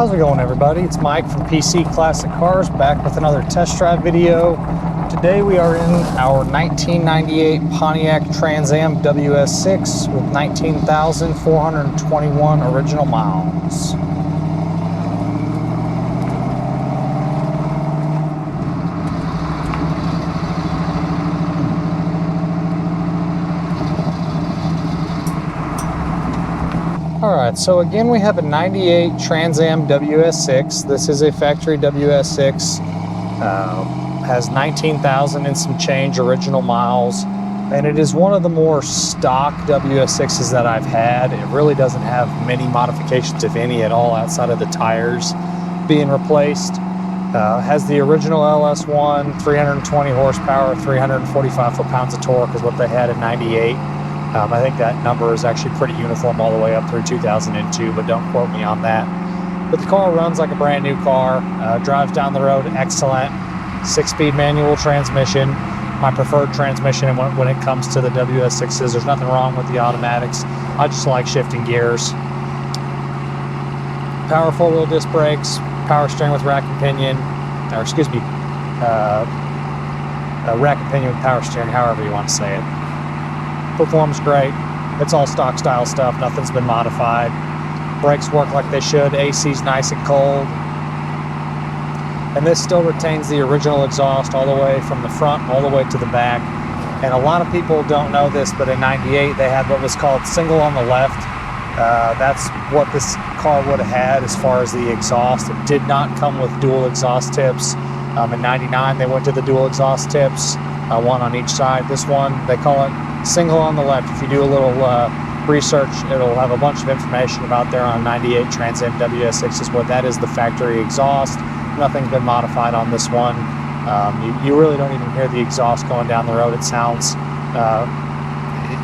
How's it going, everybody? It's Mike from PC Classic Cars, back with another test drive video. Today we are in our 1998 Pontiac Trans Am WS6 with 19,421 original miles. Alright, so again we have a 98 Trans Am WS6. This is a factory WS6. Has 19,000 and some change original miles. And it is one of the more stock WS6s that I've had. It really doesn't have many modifications, if any at all, outside of the tires being replaced. Has the original LS1, 320 horsepower, 345 foot-pounds of torque is what they had in 98. I think that number is actually pretty uniform all the way up through 2002, but don't quote me on that. But the car runs like a brand new car, drives down the road excellent, 6-speed manual transmission, my preferred transmission when it comes to the WS6s. There's nothing wrong with the automatics. I just like shifting gears. Power 4-wheel disc brakes, power steering with rack and pinion, or excuse me, rack and pinion with power steering, however you want to say it. Performs great. It's all stock style stuff. Nothing's been modified. Brakes work like they should. AC's nice and cold. And this still retains the original exhaust all the way from the front all the way to the back. And a lot of people don't know this, but in 98 they had what was called single on the left. That's what this car would have had as far as the exhaust. It did not come with dual exhaust tips. In 99 they went to the dual exhaust tips, one on each side. This one, they call it single on the left. If you do a little research, it'll have a bunch of information about there on 98 Trans Am WS6 is what that is, the factory exhaust. Nothing's been modified on this one. You really don't even hear the exhaust going down the road. It sounds,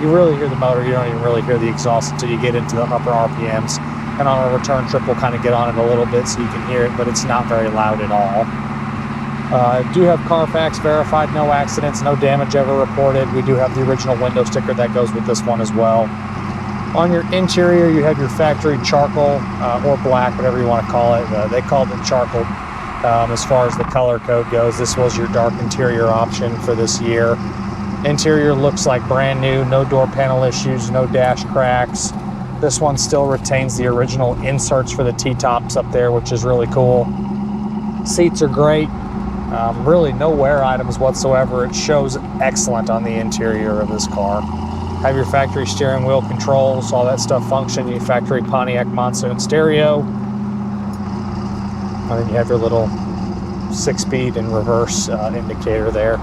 you really hear the motor, you don't even really hear the exhaust until you get into the upper RPMs. And on a return trip, we'll kind of get on it a little bit so you can hear it, but it's not very loud at all. I do have Carfax verified, no accidents, no damage ever reported. We do have the original window sticker that goes with this one as well. On your interior, you have your factory charcoal or black, whatever you want to call it. They called it charcoal as far as the color code goes. This was your dark interior option for this year. Interior looks like brand new, no door panel issues, no dash cracks. This one still retains the original inserts for the T-tops up there, which is really cool. Seats are great. Really no wear items whatsoever. It shows excellent on the interior of this car. Have your factory steering wheel controls, all that stuff function. Your factory Pontiac Monsoon stereo. And then you have your little 6-speed and reverse indicator there.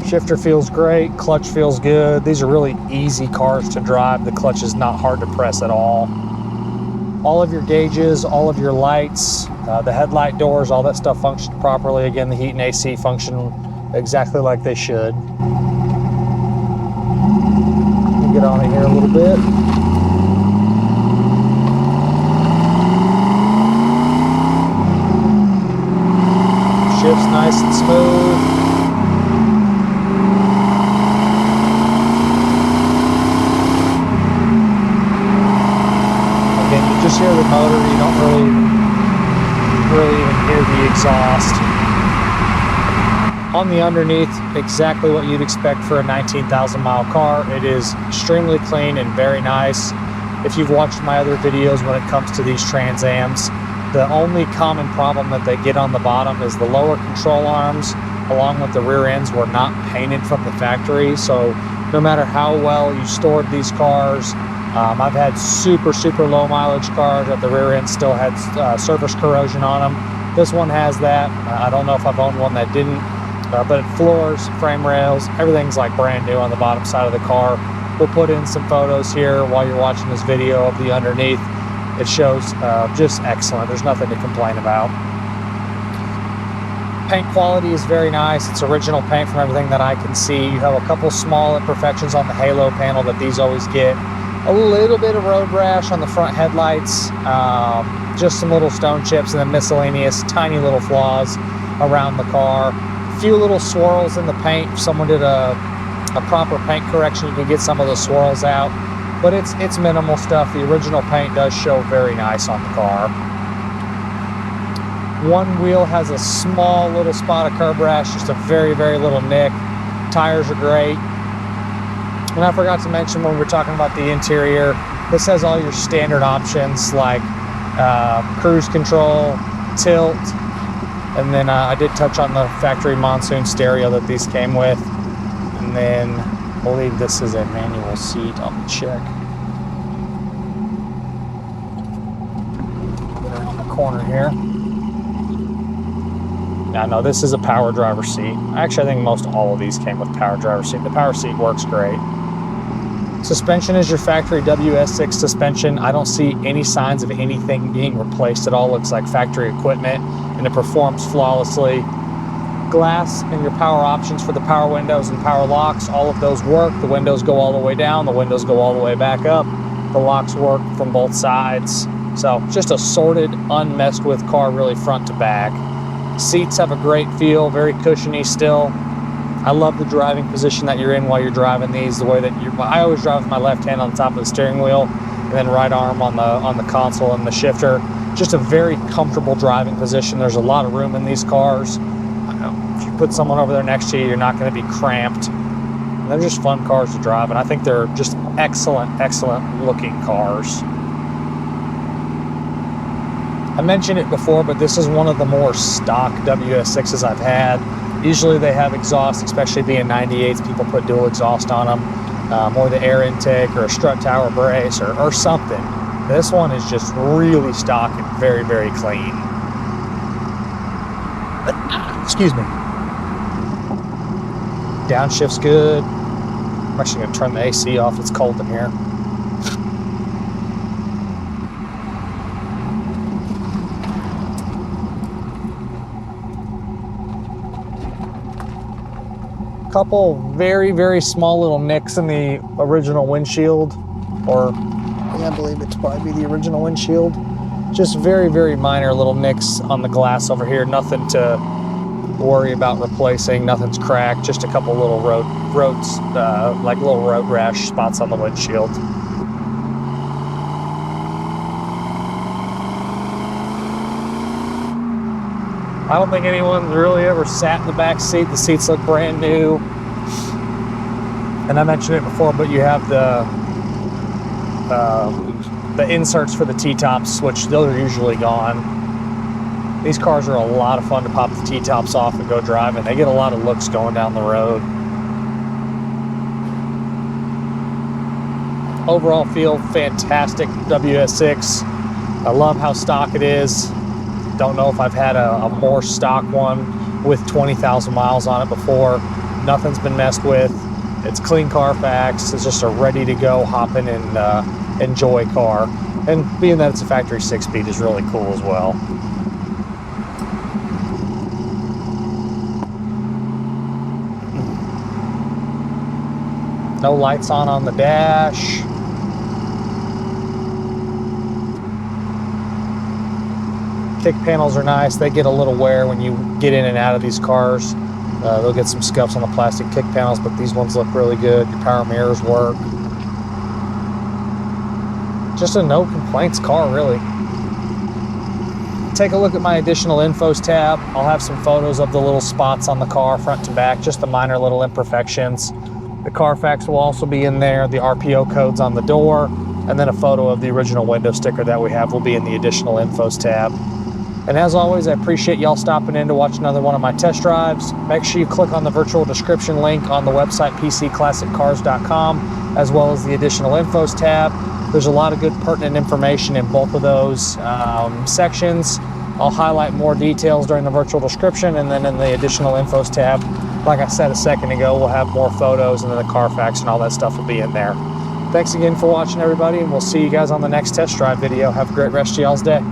Shifter feels great, clutch feels good. These are really easy cars to drive. The clutch is not hard to press at all. All of your gauges, all of your lights, the headlight doors, all that stuff functions properly. Again, the heat and AC function exactly like they should. Let me get on it here a little bit. Shifts nice and smooth. Just hear the motor, you don't really even hear the exhaust. On the underneath, exactly what you'd expect for a 19,000 mile car. It is extremely clean and very nice. If you've watched my other videos when it comes to these Trans Ams, the only common problem that they get on the bottom is the lower control arms along with the rear ends were not painted from the factory. So no matter how well you stored these cars, I've had super low mileage cars that the rear end still had surface corrosion on them. This one has that. I don't know if I've owned one that didn't, but floors, frame rails, everything's like brand new on the bottom side of the car. We'll put in some photos here while you're watching this video of the underneath. It shows just excellent. There's nothing to complain about. Paint quality is very nice. It's original paint from everything that I can see. You have a couple small imperfections on the halo panel that these always get. A little bit of road rash on the front headlights, just some little stone chips, and then miscellaneous tiny little flaws around the car. A few little swirls in the paint. If someone did a proper paint correction, you can get some of the swirls out. but it's minimal stuff. The original paint does show very nice on the car. One wheel has a small little spot of curb rash, just a very, very little nick. Tires are great. And I forgot to mention when we were talking about the interior, this has all your standard options like cruise control, tilt, and then I did touch on the factory monsoon stereo that these came with. And then I believe this is a manual seat. I'll check. Get around the corner here. Now, no, this is a power driver seat. Actually, I think most all of these came with power driver seat. The power seat works great. Suspension is your factory WS6 suspension. I don't see any signs of anything being replaced at all. Looks like factory equipment, and it performs flawlessly. Glass and your power options for the power windows and power locks, all of those work. The windows go all the way down, the windows go all the way back up. The locks work from both sides. So just a sorted, unmessed with car, really front to back. Seats have a great feel, very cushiony still. I love the driving position that you're in while you're driving these. The way that I always drive with my left hand on top of the steering wheel, and then right arm on the console and the shifter. Just a very comfortable driving position. There's a lot of room in these cars. If you put someone over there next to you, you're not going to be cramped. They're just fun cars to drive, and I think they're just excellent, excellent looking cars. I mentioned it before, but this is one of the more stock WS6s I've had. Usually they have exhaust, especially being 98s, people put dual exhaust on them, or the air intake, or a strut tower brace, or something. This one is just really stock and very, very clean. Excuse me. Downshift's good. I'm actually going to turn the AC off, it's cold in here. Couple very, very small little nicks in the original windshield, or I believe it's probably the original windshield. Just very, very minor little nicks on the glass over here. Nothing to worry about replacing. Nothing's cracked. Just a couple little roads, like little road rash spots on the windshield. I don't think anyone's really ever sat in the back seat. The seats look brand new. And I mentioned it before, but you have the inserts for the T-tops, which those are usually gone. These cars are a lot of fun to pop the T-tops off and go driving. They get a lot of looks going down the road. Overall feel fantastic WS6. I love how stock it is. Don't know if I've had a more stock one with 20,000 miles on it before. Nothing's been messed with. It's clean Carfax. It's just a ready to go, hop in and enjoy car. And being that it's a factory 6-speed is really cool as well. No lights on the dash. Kick panels are nice. They get a little wear when you get in and out of these cars. They'll get some scuffs on the plastic kick panels, but these ones look really good. Your power mirrors work. Just a no complaints car, really. Take a look at my additional infos tab. I'll have some photos of the little spots on the car, front to back, just the minor little imperfections. The Carfax will also be in there, the RPO codes on the door, and then a photo of the original window sticker that we have will be in the additional infos tab. And as always, I appreciate y'all stopping in to watch another one of my test drives. Make sure you click on the virtual description link on the website pcclassiccars.com, as well as the additional infos tab. There's a lot of good pertinent information in both of those sections. I'll highlight more details during the virtual description, and then in the additional infos tab, like I said a second ago, we'll have more photos, and then the Carfax and all that stuff will be in there. Thanks again for watching, everybody, and we'll see you guys on the next test drive video. Have a great rest of y'all's day.